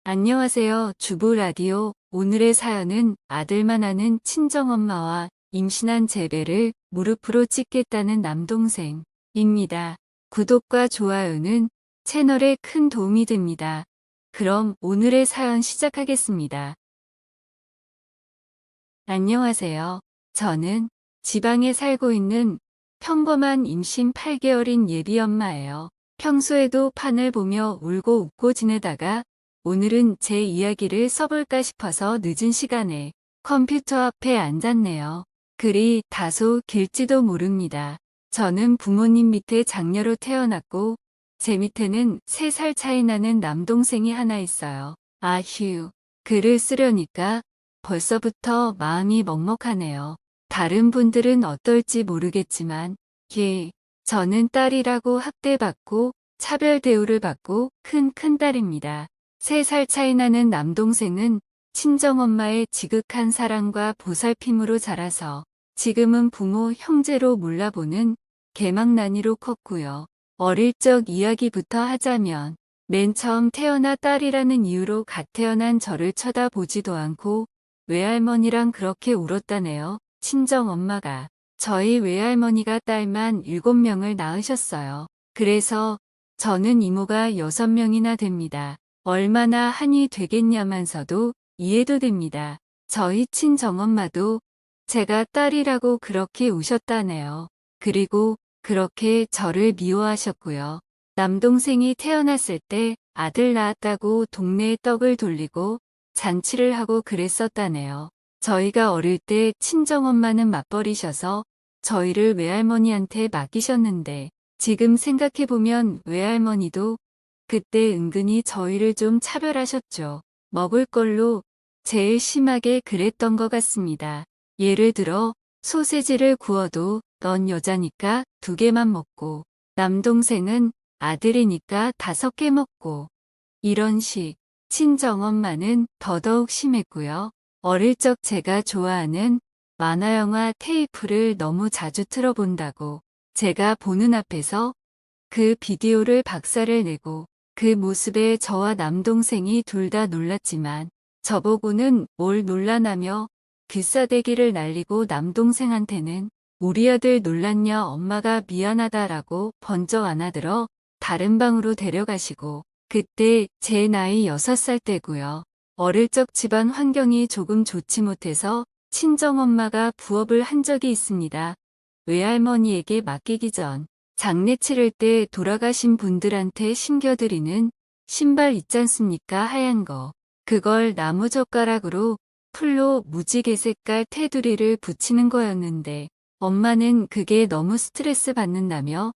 안녕하세요. 주부 라디오. 오늘의 사연은 아들만 아는 친정엄마와 임신한 제배를 무릎으로 찍겠다는 남동생입니다. 구독과 좋아요는 채널에 큰 도움이 됩니다. 그럼 오늘의 사연 시작하겠습니다. 안녕하세요. 저는 지방에 살고 있는 평범한 임신 8개월인 예비 엄마예요. 평소에도 판을 보며 울고 웃고 지내다가 오늘은 제 이야기를 써볼까 싶어서 늦은 시간에 컴퓨터 앞에 앉았네요. 글이 다소 길지도 모릅니다. 저는 부모님 밑에 장녀로 태어났고 제 밑에는 3살 차이 나는 남동생이 하나 있어요. 아휴, 글을 쓰려니까 벌써부터 마음이 먹먹하네요. 다른 분들은 어떨지 모르겠지만 저는 딸이라고 학대받고 차별 대우를 받고 큰 큰딸입니다. 3살 차이 나는 남동생은 친정엄마의 지극한 사랑과 보살핌으로 자라서 지금은 부모 형제로 몰라보는 개망난이로 컸고요. 어릴 적 이야기부터 하자면 맨 처음 태어나 딸이라는 이유로 갓 태어난 저를 쳐다보지도 않고 외할머니랑 그렇게 울었다네요. 친정엄마가. 저희 외할머니가 딸만 7명을 낳으셨어요. 그래서 저는 이모가 6명이나 됩니다. 얼마나 한이 되겠냐면서도 이해도 됩니다. 저희 친정엄마도 제가 딸이라고 그렇게 우셨다네요. 그리고 그렇게 저를 미워하셨고요. 남동생이 태어났을 때 아들 낳았다고 동네에 떡을 돌리고 잔치를 하고 그랬었다네요. 저희가 어릴 때 친정엄마는 맞벌이셔서 저희를 외할머니한테 맡기셨는데 지금 생각해보면 외할머니도 그때 은근히 저희를 좀 차별하셨죠. 먹을 걸로 제일 심하게 그랬던 것 같습니다. 예를 들어 소세지를 구워도 넌 여자니까 2개만 먹고 남동생은 아들이니까 5개 먹고 이런 식. 친정엄마는 더더욱 심했고요. 어릴 적 제가 좋아하는 만화영화 테이프를 너무 자주 틀어본다고 제가 보는 앞에서 그 비디오를 박살을 내고 그 모습에 저와 남동생이 둘 다 놀랐지만 저보고는 뭘 놀라나며 귀싸대기를 날리고 남동생한테는 우리 아들 놀랐냐 엄마가 미안하다라고 번쩍 안아들어 다른 방으로 데려가시고 그때 제 나이 6살 때고요. 어릴 적 집안 환경이 조금 좋지 못해서 친정엄마가 부업을 한 적이 있습니다. 외할머니에게 맡기기 전 장례 치를 때 돌아가신 분들한테 심겨드리는 신발 있잖습니까? 하얀 거. 그걸 나무젓가락으로 풀로 무지개 색깔 테두리를 붙이는 거였는데 엄마는 그게 너무 스트레스 받는다며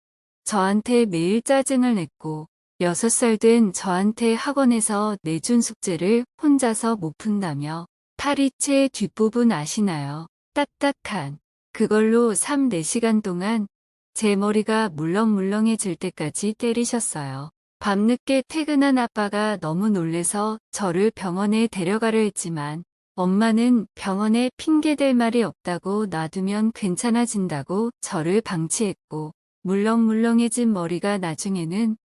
저한테 매일 짜증을 냈고 6살 된 저한테 학원에서 내준 숙제를 혼자서 못 푼다며 파리채 뒷부분 아시나요? 딱딱한. 그걸로 3, 4시간 동안 제 머리가 물렁물렁해질 때까지 때리셨어요. 밤늦게 퇴근한 아빠가 너무 놀래서 저를 병원에 데려가려 했지만 엄마는 병원에 핑계댈 말이 없다고 놔두면 괜찮아진다고 저를 방치했고 물렁물렁해진 머리가 나중에는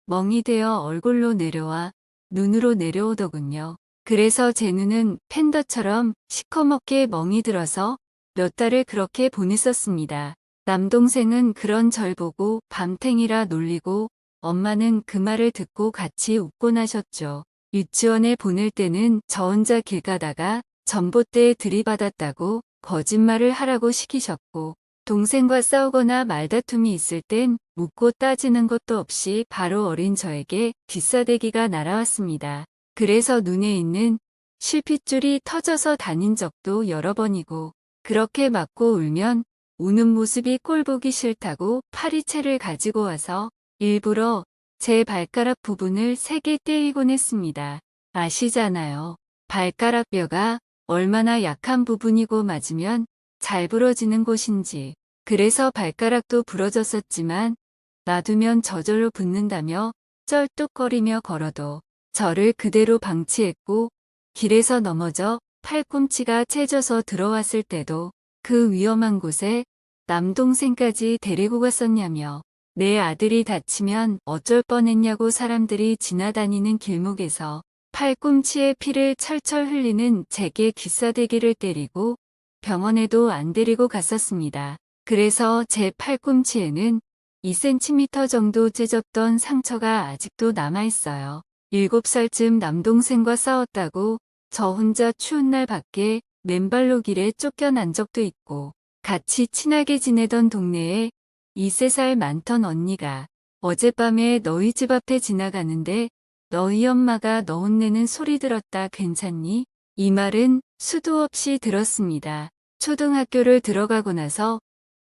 멍이 되어 얼굴로 내려와 눈으로 내려오더군요. 그래서 제 눈은 팬더처럼 시커멓게 멍이 들어서 몇 달을 그렇게 보냈었습니다. 남동생은 그런 절 보고 밤탱이라 놀리고 엄마는 그 말을 듣고 같이 웃곤 하셨죠. 유치원에 보낼 때는 저 혼자 길 가다가 전봇대에 들이받았다고 거짓말을 하라고 시키셨고 동생과 싸우거나 말다툼이 있을 땐 묻고 따지는 것도 없이 바로 어린 저에게 귀싸대기가 날아왔습니다. 그래서 눈에 있는 실핏줄이 터져서 다닌 적도 여러 번이고 그렇게 맞고 울면 우는 모습이 꼴보기 싫다고 파리채를 가지고 와서 일부러 제 발가락 부분을 3개 때리곤 했습니다. 아시잖아요. 발가락 뼈가 얼마나 약한 부분이고 맞으면 잘 부러지는 곳인지. 그래서 발가락도 부러졌었지만 놔두면 저절로 붙는다며 쩔뚝거리며 걸어도 저를 그대로 방치했고 길에서 넘어져 팔꿈치가 채져서 들어왔을 때도 그 위험한 곳에 남동생까지 데리고 갔었냐며 내 아들이 다치면 어쩔 뻔했냐고 사람들이 지나다니는 길목에서 팔꿈치에 피를 철철 흘리는 제게 귀싸대기를 때리고 병원에도 안 데리고 갔었습니다. 그래서 제 팔꿈치에는 2cm 정도 찢어졌던 상처가 아직도 남아있어요. 7살쯤 남동생과 싸웠다고 저 혼자 추운 날 밖에 맨발로 길에 쫓겨난 적도 있고, 같이 친하게 지내던 동네에 2~3살 많던 언니가 어젯밤에 너희 집 앞에 지나가는데 너희 엄마가 너 혼내는 소리 들었다 괜찮니? 이 말은 수도 없이 들었습니다. 초등학교를 들어가고 나서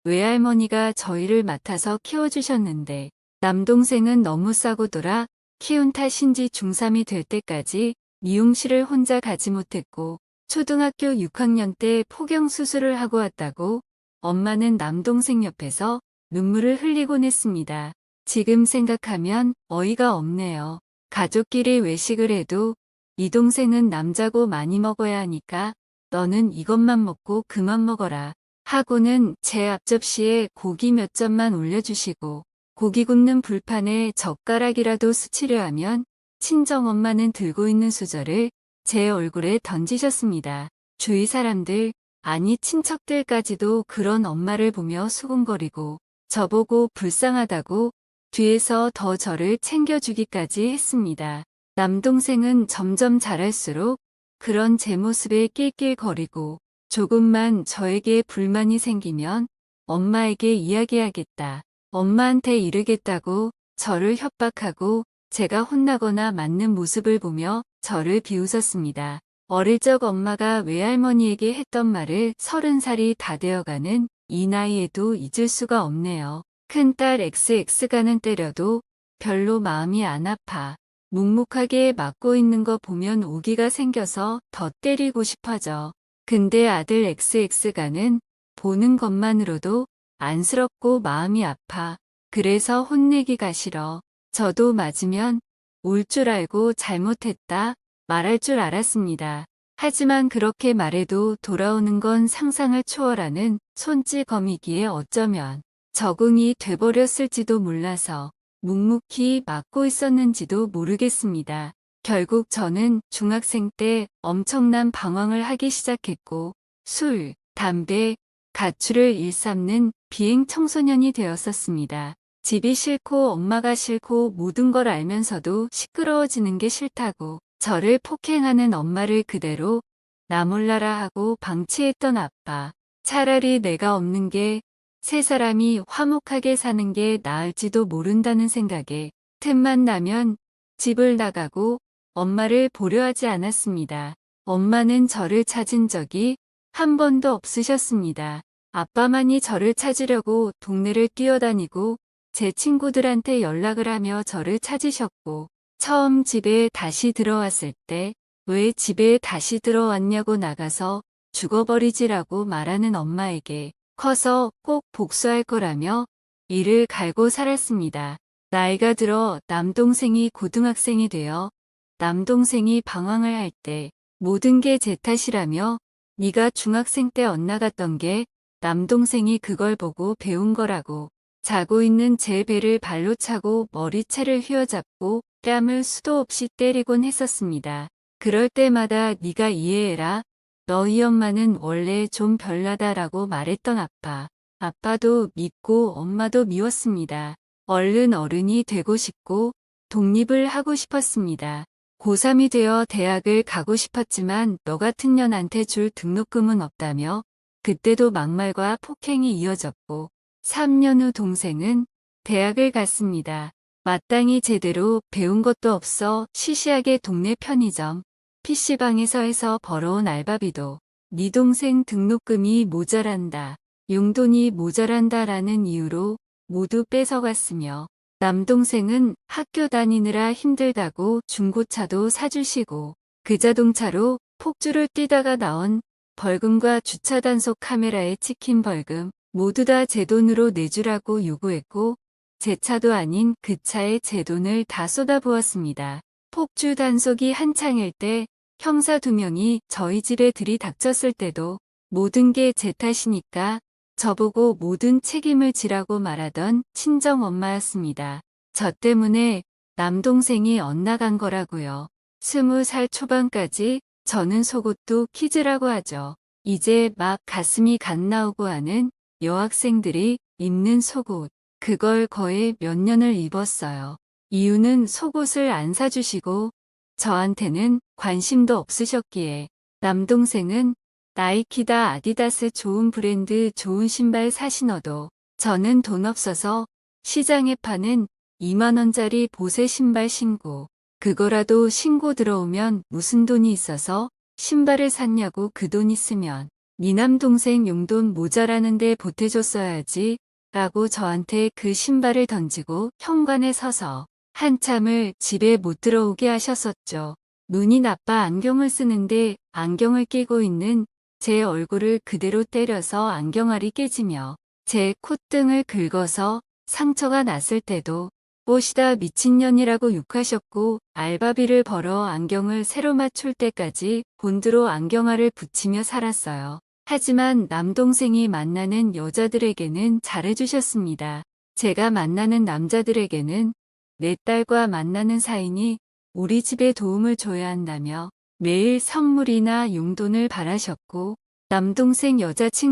외할머니가 저희를 맡아서 키워주셨는데 남동생은 너무 싸고 돌아 키운 탓인지 중3이 될 때까지 미용실을 혼자 가지 못했고 초등학교 6학년 때 포경 수술을 하고 왔다고 엄마는 남동생 옆에서 눈물을 흘리곤 했습니다. 지금 생각하면 어이가 없네요. 가족끼리 외식을 해도 이 동생은 남자고 많이 먹어야 하니까 너는 이것만 먹고 그만 먹어라 하고는 제 앞접시에 고기 몇 점만 올려주시고 고기 굽는 불판에 젓가락이라도 스치려 하면 친정엄마는 들고 있는 수저를 제 얼굴에 던지셨습니다. 주위 사람들, 아니 친척들까지도 그런 엄마를 보며 수군거리고 저보고 불쌍하다고 뒤에서 더 저를 챙겨주기까지 했습니다. 남동생은 점점 자랄수록 그런 제 모습에 낄낄거리고 조금만 저에게 불만이 생기면 엄마에게 이야기하겠다. 엄마한테 이르겠다고 저를 협박하고 제가 혼나거나 맞는 모습을 보며 저를 비웃었습니다. 어릴 적 엄마가 외할머니에게 했던 말을 30살이 다 되어가는 이 나이에도 잊을 수가 없네요. 큰딸 XX가는 때려도 별로 마음이 안 아파. 묵묵하게 맞고 있는 거 보면 오기가 생겨서 더 때리고 싶어져. 근데 아들 XX가는 보는 것만으로도 안쓰럽고 마음이 아파. 그래서 혼내기가 싫어. 저도 맞으면 울 줄 알고 잘못했다 말할 줄 알았습니다. 하지만 그렇게 말해도 돌아오는 건 상상을 초월하는 손찌검이기에 어쩌면 적응이 돼버렸을지도 몰라서 묵묵히 맞고 있었는지도 모르겠습니다. 결국 저는 중학생 때 엄청난 방황을 하기 시작했고 술, 담배, 가출을 일삼는 비행 청소년이 되었었습니다. 집이 싫고 엄마가 싫고 모든 걸 알면서도 시끄러워지는 게 싫다고 저를 폭행하는 엄마를 그대로 나 몰라라 하고 방치했던 아빠. 차라리 내가 없는 게 세 사람이 화목하게 사는 게 나을지도 모른다는 생각에 틈만 나면 집을 나가고 엄마를 보려 하지 않았습니다. 엄마는 저를 찾은 적이 한 번도 없으셨습니다. 아빠만이 저를 찾으려고 동네를 뛰어다니고 제 친구들한테 연락을 하며 저를 찾으셨고 처음 집에 다시 들어왔을 때 왜 집에 다시 들어왔냐고 나가서 죽어버리지라고 말하는 엄마에게 커서 꼭 복수할 거라며 이를 갈고 살았습니다. 나이가 들어 남동생이 고등학생이 되어 남동생이 방황을 할 때 모든 게 제 탓이라며 네가 중학생 때 엇나갔던 게 남동생이 그걸 보고 배운 거라고 자고 있는 제 배를 발로 차고 머리채를 휘어잡고 뺨을 수도 없이 때리곤 했었습니다. 그럴 때마다 네가 이해해라. 너희 엄마는 원래 좀 별나다라고 말했던 아빠. 아빠도 믿고 엄마도 미웠습니다. 얼른 어른이 되고 싶고 독립을 하고 싶었습니다. 고3이 되어 대학을 가고 싶었지만 너 같은 년한테 줄 등록금은 없다며 그때도 막말과 폭행이 이어졌고 3년 후 동생은 대학을 갔습니다. 마땅히 제대로 배운 것도 없어 시시하게 동네 편의점, PC방에서 해서 벌어온 알바비도 네 동생 등록금이 모자란다, 용돈이 모자란다라는 이유로 모두 뺏어갔으며 남동생은 학교 다니느라 힘들다고 중고차도 사주시고 그 자동차로 폭주를 뛰다가 나온 벌금과 주차 단속 카메라에 찍힌 벌금 모두 다 제 돈으로 내주라고 요구했고 제 차도 아닌 그 차에 제 돈을 다 쏟아부었습니다. 폭주 단속이 한창일 때 형사 2명이 저희 집에 들이닥쳤을 때도 모든 게 제 탓이니까 저보고 모든 책임을 지라고 말하던 친정엄마였습니다. 저 때문에 남동생이 엇나간 거라고요. 20살 초반까지 저는 속옷도 키즈라고 하죠. 이제 막 가슴이 갓 나오고 하는 여학생들이 입는 속옷. 그걸 거의 몇 년을 입었어요. 이유는 속옷을 안 사주시고 저한테는 관심도 없으셨기에. 남동생은 나이키다 아디다스 좋은 브랜드 좋은 신발 사 신어도 저는 돈 없어서 시장에 파는 2만 원짜리 보세 신발 신고 그거라도 신고 들어오면 무슨 돈이 있어서 신발을 샀냐고 그 돈 있으면 네 남동생 용돈 모자라는데 보태줬어야지 라고 저한테 그 신발을 던지고 현관에 서서 한참을 집에 못 들어오게 하셨었죠. 눈이 나빠 안경을 쓰는데 안경을 끼고 있는 제 얼굴을 그대로 때려서 안경알이 깨지며 제 콧등을 긁어서 상처가 났을 때도 뽀시다 미친년이라고 욕하셨고 알바비를 벌어 안경을 새로 맞출 때까지 본드로 안경알을 붙이며 살았어요. 하지만 남동생이 만나는 여자들에게는 잘해주셨습니다. 제가 만나는 남자들에게는 내 딸과 만나는 사이니 우리 집에 도움을 줘야 한다며 매일 선물이나 용돈을 바라셨고 남동생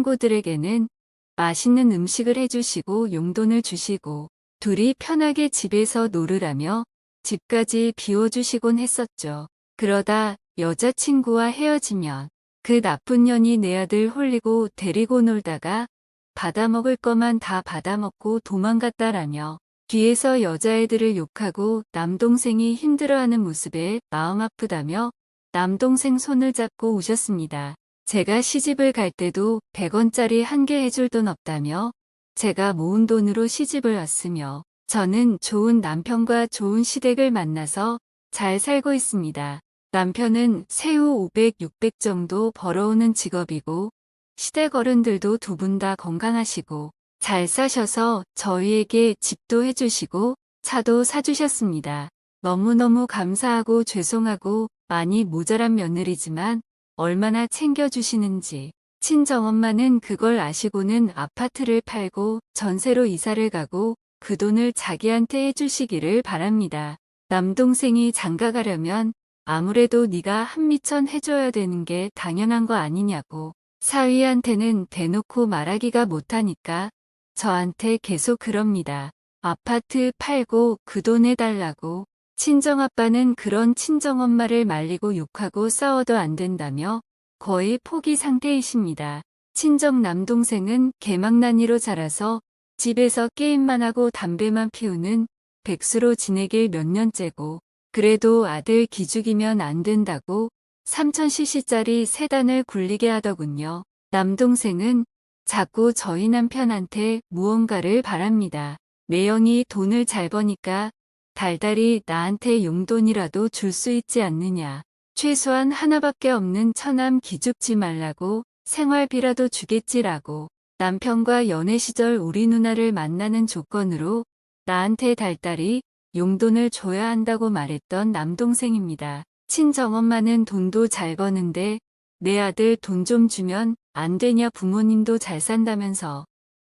여자친구들에게는 맛있는 음식을 해주시고 용돈을 주시고 둘이 편하게 집에서 놀으라며 집까지 비워주시곤 했었죠. 그러다 여자친구와 헤어지면 그 나쁜 년이 내 아들 홀리고 데리고 놀다가 받아먹을 거만 다 받아먹고 도망갔다라며 뒤에서 여자애들을 욕하고 남동생이 힘들어하는 모습에 마음 아프다며 남동생 손을 잡고 우셨습니다. 제가 시집을 갈 때도 100원짜리 한 개 해줄 돈 없다며 제가 모은 돈으로 시집을 왔으며 저는 좋은 남편과 좋은 시댁을 만나서 잘 살고 있습니다. 남편은 세후 500, 600 정도 벌어오는 직업이고 시댁 어른들도 두 분 다 건강하시고 잘 사셔서 저희에게 집도 해주시고 차도 사주셨습니다. 너무너무 감사하고 죄송하고 많이 모자란 며느리지만 얼마나 챙겨주시는지. 친정엄마는 그걸 아시고는 아파트를 팔고 전세로 이사를 가고 그 돈을 자기한테 해주시기를 바랍니다. 남동생이 장가 가려면 아무래도 네가 한미천 해줘야 되는 게 당연한 거 아니냐고 사위한테는 대놓고 말하기가 못하니까 저한테 계속 그럽니다. 아파트 팔고 그 돈 해달라고. 친정아빠는 그런 친정엄마를 말리고 욕하고 싸워도 안 된다며 거의 포기 상태이십니다. 친정 남동생은 개망난이로 자라서 집에서 게임만 하고 담배만 피우는 백수로 지내길 몇 년째고 그래도 아들 기죽이면 안 된다고 3000cc짜리 세단을 굴리게 하더군요. 남동생은 자꾸 저희 남편한테 무언가를 바랍니다. 매형이 돈을 잘 버니까 달달이 나한테 용돈이라도 줄 수 있지 않느냐. 최소한 하나밖에 없는 처남 기죽지 말라고 생활비라도 주겠지라고 남편과 연애 시절 우리 누나를 만나는 조건으로 나한테 달달이 용돈을 줘야 한다고 말했던 남동생입니다. 친정엄마는 돈도 잘 버는데 내 아들 돈 좀 주면 안 되냐 부모님도 잘 산다면서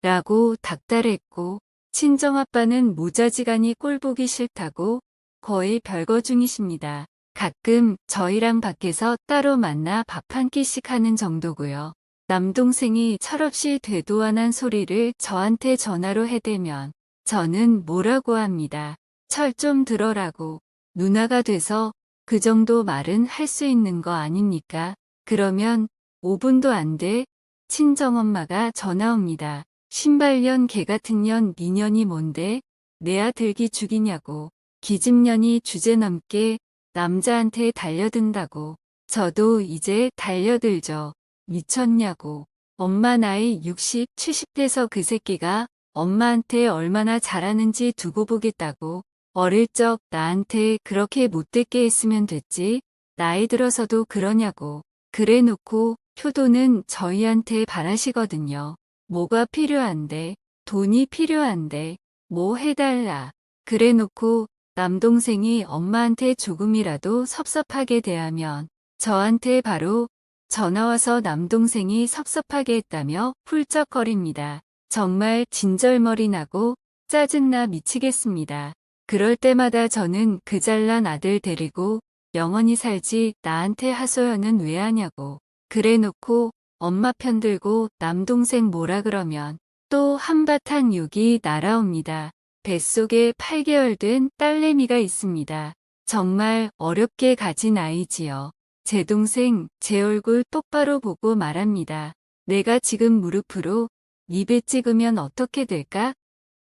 라고 닥달했고 친정아빠는 모자지간이 꼴보기 싫다고 거의 별거 중이십니다. 가끔 저희랑 밖에서 따로 만나 밥 한 끼씩 하는 정도고요. 남동생이 철없이 되도안한 소리를 저한테 전화로 해대면 저는 뭐라고 합니다. 철 좀 들어라고. 누나가 돼서 그 정도 말은 할 수 있는 거 아닙니까? 그러면 5분도 안 돼 친정엄마가 전화 옵니다. 신발년 개같은 년 니년이 뭔데 내 아들 기죽이냐고. 기집년이 주제넘게 남자한테 달려든다고. 저도 이제 달려들죠. 미쳤냐고. 엄마 나이 60, 70 돼서 그 새끼가 엄마한테 얼마나 잘하는지 두고 보겠다고. 어릴 적 나한테 그렇게 못됐게 했으면 됐지. 나이 들어서도 그러냐고. 그래 놓고 효도는 저희한테 바라시거든요. 뭐가 필요한데, 돈이 필요한데, 뭐 해달라. 그래 놓고 남동생이 엄마한테 조금이라도 섭섭하게 대하면 저한테 바로 전화와서 남동생이 섭섭하게 했다며 훌쩍거립니다. 정말 진절머리 나고 짜증나 미치겠습니다. 그럴 때마다 저는 그 잘난 아들 데리고 영원히 살지 나한테 하소연은 왜 하냐고. 그래 놓고 엄마 편 들고 남동생 뭐라 그러면 또 한바탕 욕이 날아옵니다. 뱃속에 8개월 된 딸내미가 있습니다. 정말 어렵게 가진 아이지요. 제 동생 제 얼굴 똑바로 보고 말합니다. 내가 지금 무릎으로 입에 찍으면 어떻게 될까?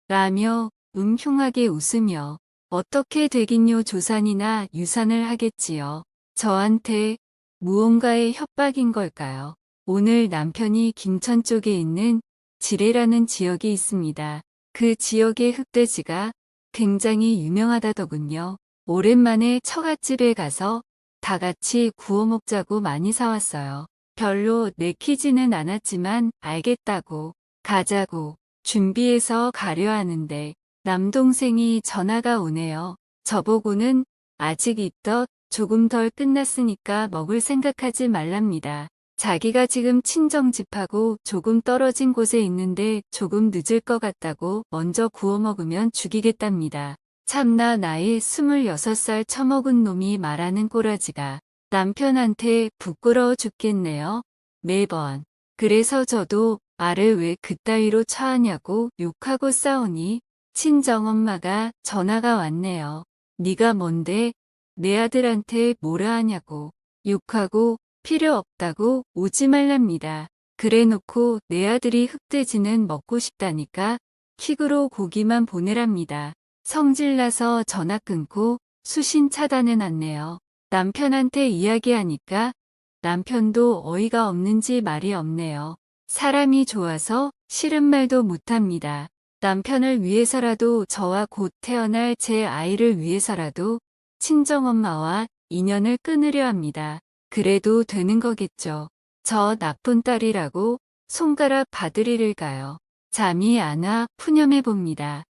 라며 흉하게 웃으며 어떻게 되긴요. 조산이나 유산을 하겠지요. 저한테 무언가의 협박인 걸까요? 오늘 남편이 김천 쪽에 있는 지뢰라는 지역이 있습니다. 그 지역의 흑돼지가 굉장히 유명하다더군요. 오랜만에 처갓집에 가서 다 같이 구워 먹자고 많이 사왔어요. 별로 내키지는 않았지만 알겠다고 가자고 준비해서 가려 하는데 남동생이 전화가 오네요. 저보고는 아직 입덧 조금 덜 끝났으니까 먹을 생각하지 말랍니다. 자기가 지금 친정집하고 조금 떨어진 곳에 있는데 조금 늦을 것 같다고 먼저 구워 먹으면 죽이겠답니다. 참나 나이 26살 처먹은 놈이 말하는 꼬라지가 남편한테 부끄러워 죽겠네요. 매번. 그래서 저도 말을 왜 그따위로 처하냐고 욕하고 싸우니 친정엄마가 전화가 왔네요. 네가 뭔데 내 아들한테 뭐라 하냐고 욕하고 필요 없다고 오지 말랍니다. 그래 놓고 내 아들이 흑돼지는 먹고 싶다니까 킥으로 고기만 보내랍니다. 성질나서 전화 끊고 수신 차단해놨네요. 남편한테 이야기하니까 남편도 어이가 없는지 말이 없네요. 사람이 좋아서 싫은 말도 못합니다. 남편을 위해서라도 저와 곧 태어날 제 아이를 위해서라도 친정엄마와 인연을 끊으려 합니다. 그래도 되는 거겠죠. 저 나쁜 딸이라고 손가락 바드리를까요? 잠이 안 와 푸념해 봅니다.